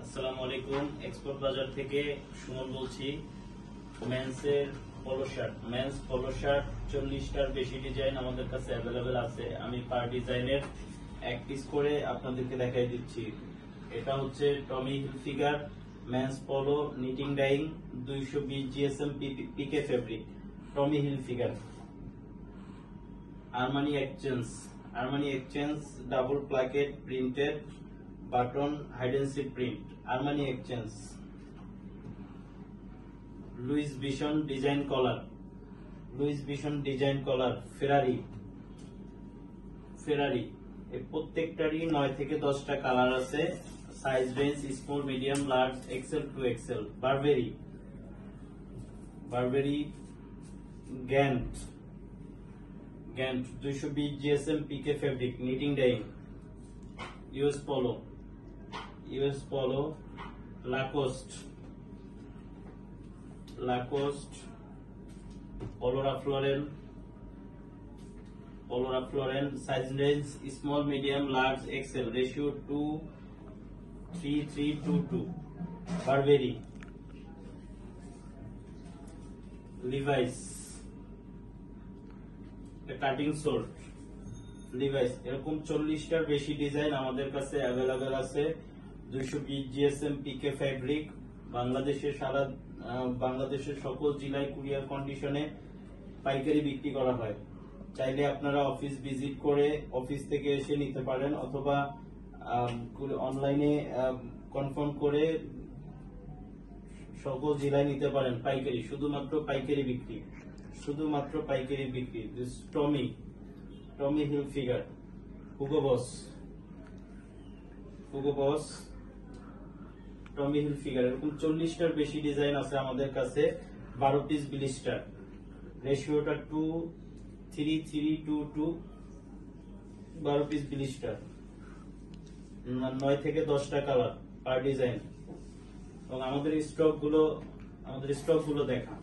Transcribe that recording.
আসসালামু আলাইকুম। এক্সপোর্ট বাজার থেকে সুমন বলছি। মেন্সের মেন্স পলো শার্ট 40টার বেশি ডিজাইন আমাদের কাছে অ্যাভেলেবেল আছে। আমি পার ডিজাইনের এক পিস করে আপনাদেরকে দেখাই দিচ্ছি। এটা হচ্ছে Tommy Hilfiger mens polo knitting dyeing 220 GSM PK fabric Tommy Hilfiger. Armani Exchange double placket printed button high density print Armani Exchange. Louis Vuitton design collar Ferrari এই প্রত্যেকটারই 9 থেকে 10টা কালার আছে। Size range small medium large XL two XL. Burberry Gant 220 GSM PK fabric knitting dyeing. US polo Lacoste পোলোরা ফ্লোরেন size range small medium large XL ratio 2:3:3:2:2। Burberry Levi's cutting sold Levi's. এরকম 40টার বেশি design আমাদের কাছে available আছে। 220 GSM PK fabric. বাংলাদেশের সকল জেলায় কুরিয়ার কন্ডিশনে পাইকারি বিক্রি করা হয়। চাইলে আপনারা অফিস ভিজিট করে অফিস থেকে এসে নিতে পারেন, অথবা অনলাইনে কনফার্ম করে সকল জেলায় নিতে পারেন পাইকারি। শুধুমাত্র পাইকারি বিক্রি। টমি হিলফিগার হুগো বস টমি হিলফিগার। এরকম 40টার বেশি ডিজাইন আছে আমাদের কাছে। 12 পিস ব্লিস্টার, রেশিওটা 2:3:3:2:2। 12 পিস ব্লিস্টার, 9 থেকে 10টা কালার পার ডিজাইন। এবং আমাদের স্টক গুলো দেখা।